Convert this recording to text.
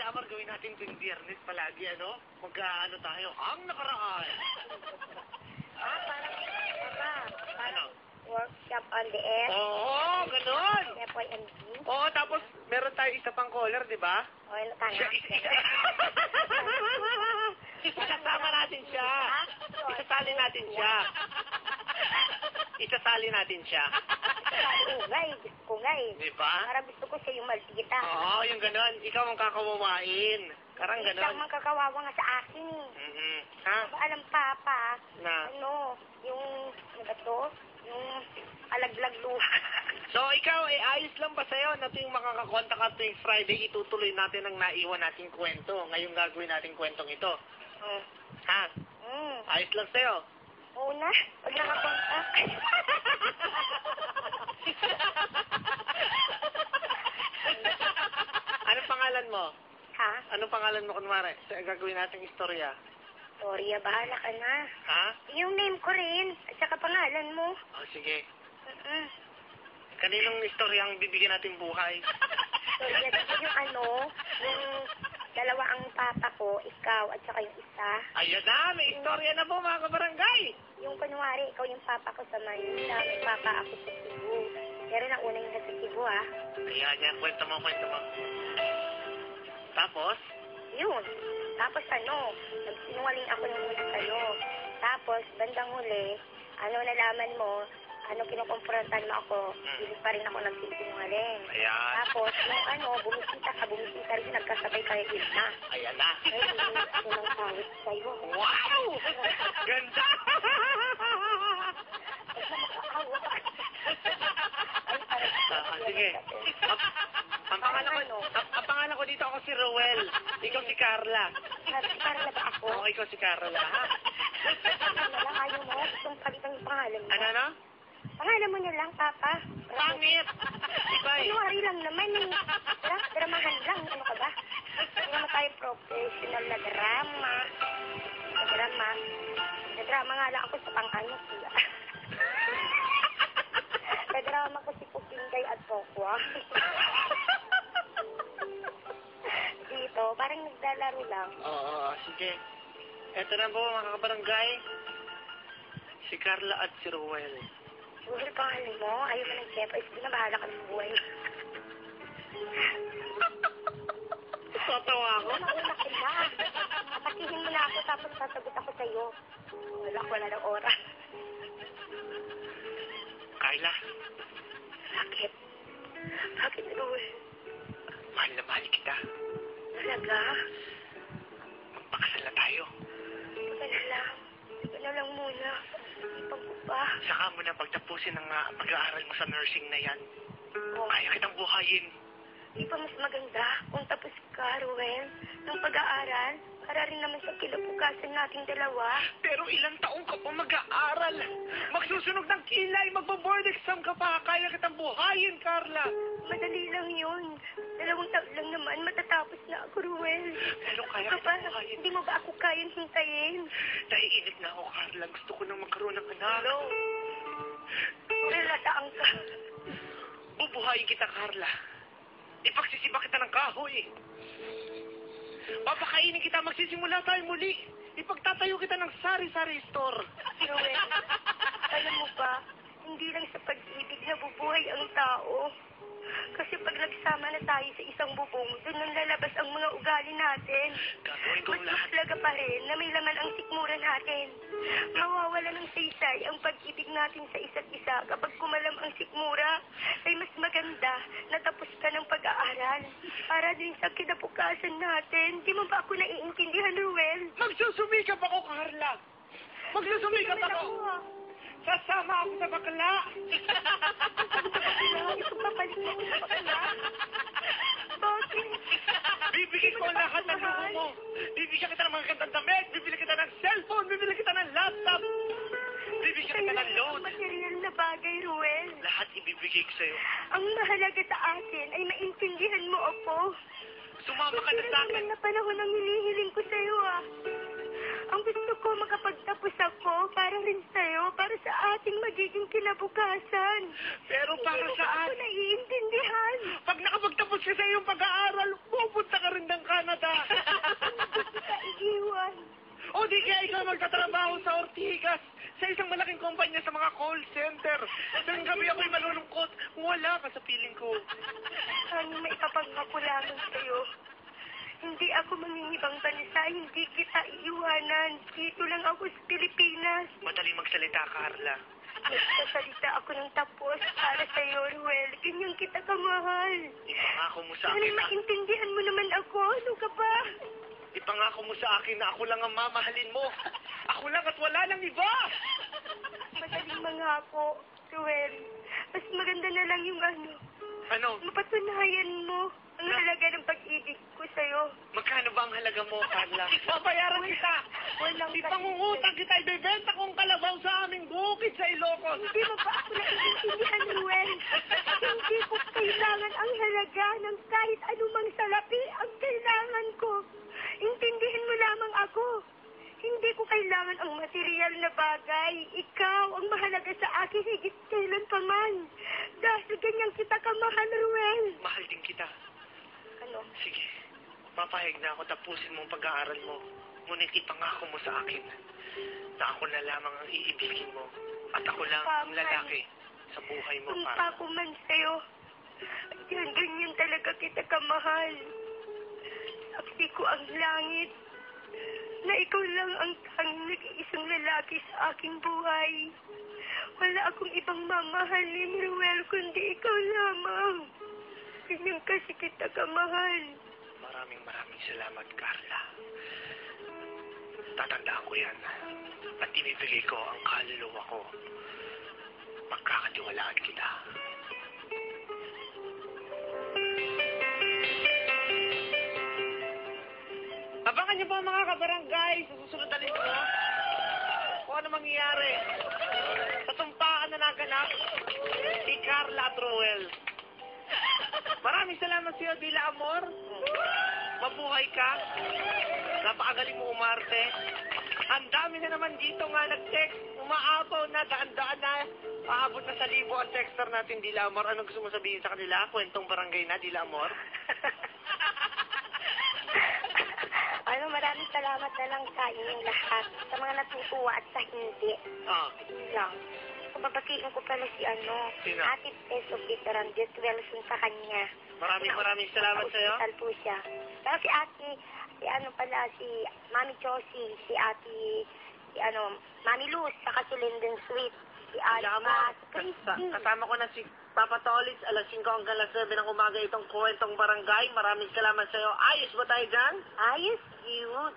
Amor, gawin natin tuwing Biyernes palagi, ano? Magka-ano tayo, ang nakaraan. Ano? Workshop on the air. Oo, ganun. FYMG. Oo, tapos meron tayo isa pang caller, di ba? O, ano tayo? Isasama natin siya. Isasali natin siya. Isasali natin siya. Gusto ko nga eh. Di ba? Para gusto ko siya yung maldita. Oo, yung ganun. Ikaw ang kakawawain. Karang ganun. Isang magkakawawa nga sa akin eh. Ha? Alam papa, Na? ano, yung, ano ba to? Yung alaglag luha. So, ikaw, ayos lang ba sa'yo na tuwing makakakontak ka tuwing Friday, itutuloy natin ang naiwan nating kwento. Ngayong gagawin nating kwentong ito. Ha? Ayos lang sa'yo. Oo na, pag nakakontak. Anong pangalan mo? Ha? Anong pangalan mo, kunwari? Sa gagawin nating istorya. Sorry, bahala ka na. Ha? Yung name ko rin, at saka pangalan mo. Oh, sige. Kaninong istorya ang bibigyan natin buhay? Sorry, yung ano, yung dalawa ang papa ko, ikaw, at saka yung isa. Ayan na, may istorya na po mga kabarangay. Yung kunwari, ikaw yung papa ko sa Manila, may papa ako sa Cebu. Pero nauna yung nasa Cebu, ah. Ayan, yan. Kwento mo. Tapos? Yun. Tapos ano, nagsinungaling ako ng una sa'yo. Tapos, bandang huli, ano nalaman mo, kinukumprontan mo ako, hindi pa rin ako nagsisinungaling. Ayan. Tapos, nung bumisita rin, nagkasabay kayo na. Ayan na. Ay, hindi ng tawid sa'yo. Wow! Ganda! Sige. Ang pangalan ko dito ako si Roel. Ikaw si Carla. Si Carla ba ako? Oo, ikaw si Carla, ha? Ayaw mo, gustong palitan yung pangalan mo. Ano? Pangalan mo niya lang, Papa. Pangit! Ibay. Kunwari lang naman eh. Dramahan lang, ano ka ba? Hindi naman tayo professional na drama. Drama nga lang ako sa pang-ano sila. Drama ko si Pupinday at Kokwa. Dito, parang naglalaro lang. Oo, sige. Eto na po mga kabarangay. Si Carla at si Roel. Ruhel, pangalan mo? Ayaw mo ng chef. Ay, sige na, bahala ka ng buhay. Tatawa ako. Mauna ka na. Atakihin mo na ako, tapos sasagot ako sa'yo. Wala ng oras. Carla, Bakit? Bakit, Ruhel? mahal na mahal kita. Talaga? Magpakasal na tayo. Teka na lang muna. Ipag ko pa. Saka mo na pagtapusin ang pag-aaral mo sa nursing na yan. Oh. Kaya kitang buhayin. Di ba mas maganda kung tapos ka, Ruel, ng pag-aaral para rin naman sa kinabukasan nating dalawa? Pero ilang taong ka pa mag-aaral. Magsusunog ng kilay, magbo-board exam ka pa. Kaya kitang buhayin, Carla. Madali lang yun. 2 taon lang naman, matatapos na ako, Ruel. Pero kaya Papa, kitang buhayin. hindi mo ba ako kayang hintayin? Naiinip na ako, Carla. Gusto ko nang magkaroon ng anak. Hello? Ruel, nasaan ka? Bubuhayin kita, Carla. Ipagsisiba kita ng kahoy. Papakainin kita, magsisimula tayo muli. Ipagtatayo kita ng sari-sari store. Ruel, alam mo ba, hindi lang sa pag-ibig nabubuhay ang tao. Kasi pag nagsama na tayo sa isang bubong, doon nang lalabas ang mga ugali natin. Gagawin ko ang Mas lahat. maslaga pa rin na may laman ang sikmura natin. Mawawala ng saysay ang pag-ibig natin sa isa't isa kapag kumalam ang sikmura. Ay mas maganda na tapos ka ng pag-aaral para din sa kinabukasan natin. Di mo ba ako naiintindihan, Ruel? Magsusumikap ako, Carla. Magsusumikap ako. Sasama ako sa bakla. Ito papalit mo ako sa bakla. Bakit? Bibigyan ko ang lahat ng luho mo. Bibigyan kita ng mga gandang damit. Bibili kita ng cellphone. Bibili kita ng laptop. Bibigyan kita ng loan. Material na bagay, Ruel. Lahat ibibigay ko sa'yo. Ang mahalaga sa akin ay maintindihan mo ako. Sumama ka na sa akin. Hindi na panahon ang hinihiling ko sa'yo, ah. Ang gusto ko makapagtapos ako para rin sa'yo, para sa ating magiging kinabukasan. Pero para Hindi mo saan? ba ako naiintindihan? Pag nakapagtapos ka sa iyong pag-aaral, pupunta ka rin ng Canada. nagkatrabaho sa Ortigas, sa isang malaking kumpanya sa mga call center. Nang gabi ako'y malulungkot, wala ka sa piling ko. Ano may ipapangako lamang sa'yo? Hindi ako mangingibang bansa, hindi kita iiwanan. Dito lang ako sa Pilipinas. Madaling magsalita, Carla. Nagsasalita ako ng tapos para sa'yo, Ruel. Ganyan kita kamahal. Ipangako mo sa Sana akin na... maintindihan mo naman ako. Ano ka ba? Ipangako mo sa akin na ako lang ang mamahalin mo. Ako lang at wala nang iba. Madaling mangako, Ruel. Mas maganda na lang yung Ano? mapatunayan mo ang halaga ng pag-ibig ko sa'yo. Magkano ba ang halaga mo, Carla? Babayaran kita. Walang Ipangungutang kita. Ibebenta kong kalabaw sa aming bukid sa Ilocos. Hindi mo pa ako naiintindihan, Ruel. Hindi ko kailangan ang halaga ng kahit anumang salapi ang kailangan ko. Intindihin mo lamang ako. Hindi ko kailangan ang material na bagay. Ikaw ang mahalaga sa akin higit kailan pa man. Dahil ganyan kita kamahal, Ruel. Mahal din kita. Ano? Sige. Papayag na ako tapusin mo ang pag-aaral mo. Ngunit ipangako mo sa akin na ako na lamang ang iibigin mo. At ako lang ang lalaki sa buhay mo, Kung Carla. pa ko man sa'yo, ganyan talaga kita kamahal. Saksi ko ang langit na ikaw lang ang tanging nag-iisang lalaki sa aking buhay. Wala akong ibang mamahalin, Ruel, kundi ikaw lamang. Ganyan kasi kita kamahal. Maraming salamat, Carla. Tatandaan ko yan. At ibibigay ko ang kaluluwa ko. Pagkakatiwalaan kita. Abangan niyo po mga kabarangay sa susunod na linggo kung ano mangyayari sa tumpaan na naganap ni Carla at Ruel. Maraming salamat sa iyo, Dila Amor. Mabuhay ka. Napakagaling mo umarte. Ang dami na naman dito nga nag-text. Umaapaw na, daan-daan na. Paabot na sa 1,000 ang texter natin, Dila Amor. Ano gusto mo sabihin sa kanila? Kwentong barangay na, Dila Amor? Maraming salamat na lang sa inyong lahat. Sa mga natutuwa at sa hindi. Lang. Babatiin ko pala si Sino? Ate Peso Peteran, Diyos Wilson sa kanya. Maraming salamat sa iyo. Hospital po siya. Pero si Mami Josie, si Mami Luz, saka si Linden Sweet, si Alma, si Christy. Kasama ko na si Papa Tolis, alas 5 hanggang alas 7 ng umaga itong kwentong barangay. Maraming salamat sa iyo. Ayos ba tayo dyan? Ayos, you.